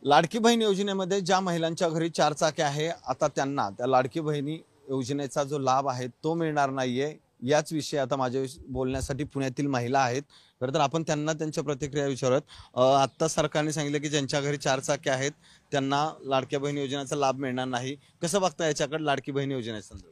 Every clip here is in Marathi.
लाडकी बहीण योजनेमध्ये ज्या महिलांच्या घरी 4 चाकी आहे, आता त्यांना त्या लाडकी बहिणी योजनेचा जो लाभ आहे तो मिळणार नाहीये। याच विषयी आता माझ्या बोलण्यासाठी पुण्यातील महिला आहेत। खरं तर आपण त्यांना त्यांच्या प्रतिक्रिया विचारत आता सरकारने सांगितलं की ज्यांच्या घरी 4 चाकी आहेत त्यांना लाडकी बहीण योजनेचा लाभ मिळणार नाही। कसं बघता याच्याकडे लाडकी बहीण योजनेसंदर्भात?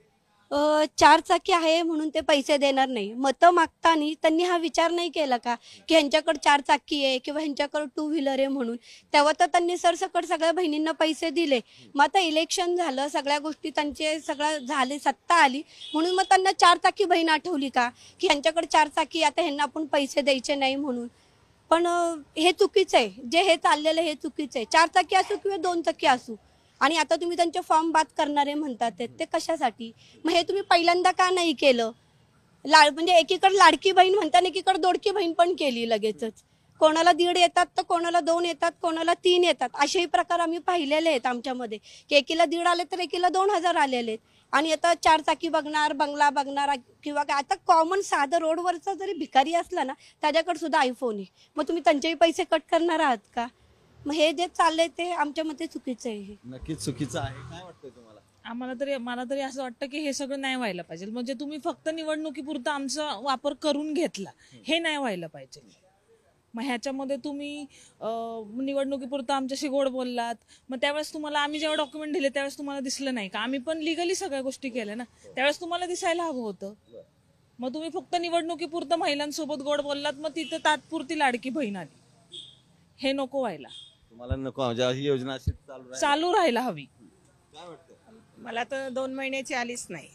चार चाकी आहे म्हणून ते पैसे देणार नाही। मतं मागताना त्यांनी हा विचार नाही केला का की ह्यांच्याकडे 4 चाकी आहे किंवा ह्यांच्याकडे 2 व्हीलर आहे म्हणून। तेव्हा तर त्यांनी सरसकट सगळ्या बहिणींना पैसे दिले। मग आता इलेक्शन झालं, सगळ्या गोष्टी त्यांचे सगळं झाले, सत्ता आली म्हणून मग त्यांना 4 चाकी बहीण आठवली का की ह्यांच्याकडे 4 चाकी, आता ह्यांना आपण पैसे द्यायचे नाही म्हणून। पण हे चुकीचं आहे, जे हे चाललेलं हे चुकीचं आहे। 4 चाकी असो किंवा 2 चाकी असो, आणि आता तुम्ही त्यांचे फॉर्म बाद करणारे म्हणतात ते कशासाठी? मग हे तुम्ही पहिल्यांदा का नाही केलं? म्हणजे एकीकडे लाडकी बहीण म्हणतात, एकीकडे दोडकी बहीण पण केली लगेचच। कोणाला 1.5 येतात तर कोणाला 2 येतात, कोणाला 3 येतात। असेही प्रकार आम्ही पाहिलेले आहेत आमच्यामध्ये की एकीला 1.5 आले तर एकीला 2,000 आलेले आहेत। आणि आता 4 चाकी बघणार, बंगला बघणार किंवा काय, आता कॉमन साधं रोडवरचा जरी भिकारी असला ना त्याच्याकडे सुद्धा आयफोन आहे, मग तुम्ही त्यांचेही पैसे कट करणार आहात का? मग हे जे चाललंय ते आमच्या मते चुकीचं आहे। नक्कीच चुकीचं आहे। काय वाटतंय तुम्हाला? मला तरी असं वाटतं की हे सगळं नाही व्हायला पाहिजे। म्हणजे तुम्ही फक्त निवडणुकीपुरता आमचा वापर करून घेतला, हे नाही व्हायला पाहिजे। मग ह्याच्यामध्ये तुम्ही निवडणुकीपुरता आमच्याशी गोड बोललात, मग त्यावेळेस तुम्हाला आम्ही जेव्हा डॉक्युमेंट दिले त्यावेळेस तुम्हाला दिसलं नाही का? आम्ही पण लिगली सगळ्या गोष्टी केल्या ना, त्यावेळेस तुम्हाला दिसायला हवं होतं। मग तुम्ही फक्त निवडणुकीपुरतं महिलांसोबत गोड बोललात, मग तिथं तात्पुरती लाडकी बहीण आली। हे नको व्हायला, तुम्हाला नको ही योजना अशी चालू राहायला हवी। काय वाटतं? मला तर 2 महिन्याची आलीच नाही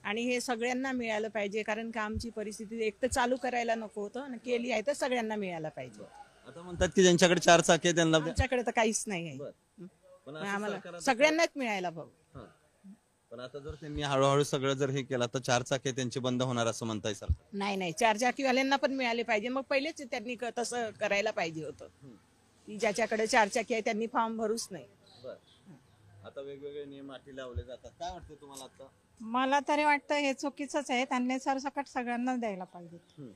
आणि हे सगळ्यांना मिळालं पाहिजे, कारण का आमची परिस्थिती एक तर चालू करायला नको होतं आणि केली आहे तर सगळ्यांना मिळायला पाहिजे। आता म्हणतात की ज्यांच्याकडे 4 चाकी आहे त्यांना आमच्याकडे तर काहीच नाही आहे, आम्हाला सगळ्यांनाच मिळायला पाहिजे। पण आता जर त्यांनी हळूहळू सगळं जर हे केलं तर 4 चाकी त्यांची बंद होणार असं म्हणताय सर? नाही, 4 चाकीवाल्यांना पण मिळाले पाहिजे। मग पहिलेच त्यांनी तसं करायला पाहिजे होतं की ज्याच्याकडे 4 चाकी आहे त्यांनी फॉर्म भरूच नाही। आता वेगवेगळे नियम अटी लावले जातात, काय वाटतं तुम्हाला? आता मला तरी वाटतं हे चुकीचंच आहे, त्यांनी सरसकट सगळ्यांना द्यायला पाहिजे।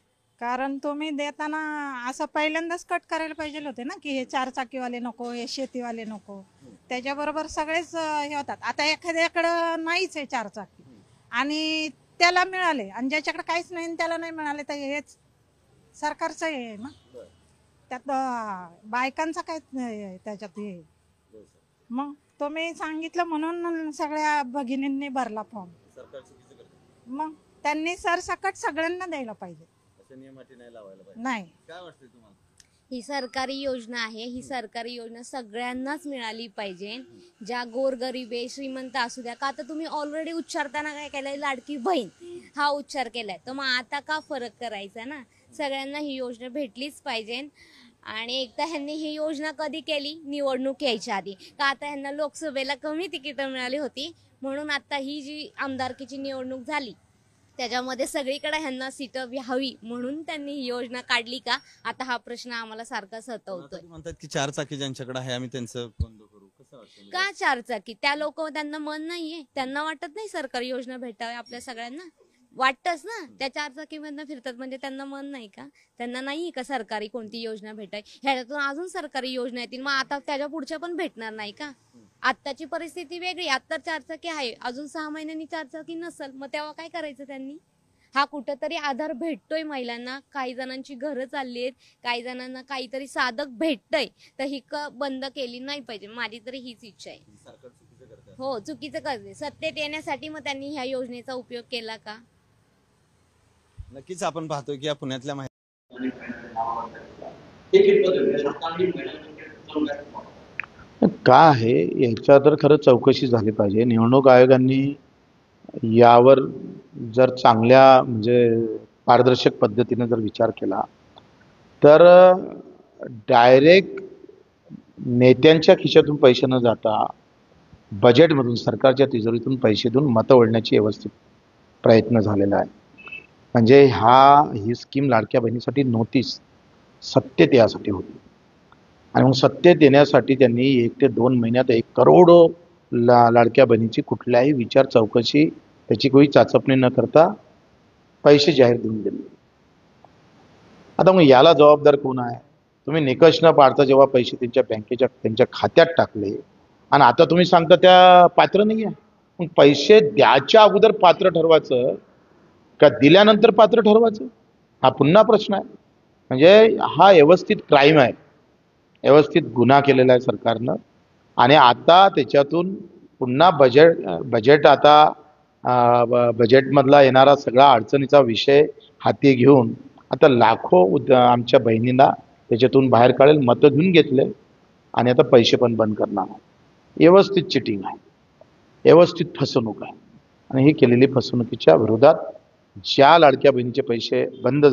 कारण तुम्ही देताना असं पहिल्यांदाच कट करायला पाहिजे होते ना की हे 4 चाकीवाले नको, हे शेतीवाले नको, त्याच्याबरोबर सगळेच हे होतात। आता एखाद्याकडं नाहीच आहे 4 चाकी आणि त्याला मिळाले, आणि ज्याच्याकडे काहीच नाही त्याला नाही मिळाले, तर हेच सरकारचं हे आहे ना, त्यात बायकांचा काय त्याच्यात हे। मग तुम्ही सांगितलं म्हणून सगळ्या भगिनींनी भरला फॉर्म, मग त्यांनी सरसकट सगळ्यांना द्यायला पाहिजे, नियम अटी नाही लावायला पाहिजे। नाही। काय वाटतंय तुम्हाला? ही सरकारी योजना आहे, ही सरकारी योजना सगळ्यांनाच मिळाली पाहिजे, ज्या गोरगरीब आहे, श्रीमंत असू द्या। का तर तुम्ही ऑलरेडी उच्चारताना काय केलंय, लाडकी बहीण हा उच्चार केलाय, तर मग आता का फरक करायचा ना? सगळ्यांना ही योजना भेटलीच पाहिजे। आणि एकदा ह्यांनी ही योजना कधी केली, निवडणूक यायच्या आधी, का आता ह्यांना लोकसभेला कमी तिकीटं मिळाली होती म्हणून आता ही जी आमदारकीची निवडणूक झाली त्याच्यामध्ये सगळीकडे ह्यांना सीटं हवी म्हणून त्यांनी ही योजना काढली का? आता हा प्रश्न आम्हाला सारखा सतावतोय। म्हणतात की 4 चाकी ज्यांच्याकडे आहे आम्ही त्यांचं बंद करू, कसं वाटतं? का 4 चाकी? त्या लोक, त्यांना मन नाहीये, त्यांना वाटत नाही सरकारी योजना भेटावी आपल्या सगळ्यांना? वाटतच ना, त्या 4 चाकीमधनं फिरतात म्हणजे त्यांना मन नाही का? त्यांना नाही का सरकारी कोणती योजना भेटाय? ह्याच्यातून अजून सरकारी योजना येतील, मग आता त्याच्या पुढच्या पण भेटणार नाही का? आत्ताची परिस्थिती वेगळी, आता 4 चाकी आहे, अजून 6 महिन्यांनी 4 चाकी नसल, मग तेव्हा काय करायचं त्यांनी? हा कुठंतरी आधार भेटतोय महिलांना, काही जणांची घरं चालली आहेत, काही जणांना काहीतरी साधक भेटतंय, तर ही बंद केली नाही पाहिजे, माझी तरी हीच इच्छा आहे। हो, चुकीचं करते, सत्तेत येण्यासाठी मग त्यांनी ह्या योजनेचा उपयोग केला का? नक्कीच आपण पाहतोय की या पुण्यातल्या का आहे याच्या तर खरं चौकशी झाली पाहिजे। निवडणूक आयोगाने यावर जर चांगल्या म्हणजे पारदर्शक पद्धतीने जर विचार केला तर डायरेक्ट नेत्यांच्या खिशातून पैसे न जाता बजेटमधून, सरकारच्या तिजोरीतून पैसे देऊन मतं वळण्याची व्यवस्थित प्रयत्न झालेला आहे। म्हणजे ही स्कीम लाडक्या बहिणीसाठी नव्हतीच, सत्तेत यासाठी होती, आणि मग सत्तेत येण्यासाठी त्यांनी 1 ते 2 महिन्यात 1 करोड लाडक्या बहिणीची कुठल्याही विचार चौकशी, त्याची कोणी चाचपणी न करता पैसे जाहीर देऊन दिले। आता मग याला जबाबदार कोण आहे? तुम्ही निकष न पाळता जेव्हा पैसे त्यांच्या खात्यात टाकले आणि आता तुम्ही सांगता त्या पात्र नाही आहे. मग पैसे द्याच्या अगोदर पात्र ठरवायचं का दिल्यानंतर पात्र ठरवायचं, हा पुन्हा प्रश्न आहे. म्हणजे हा व्यवस्थित क्राईम आहे, व्यवस्थित गुन्हा केलेला आहे सरकारनं. आणि आता त्याच्यातून पुन्हा बजेट आता बजेटमधला येणारा सगळा अडचणीचा विषय हाती घेऊन आता लाखो आमच्या बहिणींना त्याच्यातून बाहेर काढेल, मतं घेऊन घेतले आणि आता पैसे पण बंद करणार आहे. व्यवस्थित चिटिंग आहे, व्यवस्थित फसवणूक आहे. आणि ही केलेली फसवणुकीच्या विरोधात ज्या लाडक्या बहिणीचे पैसे बंद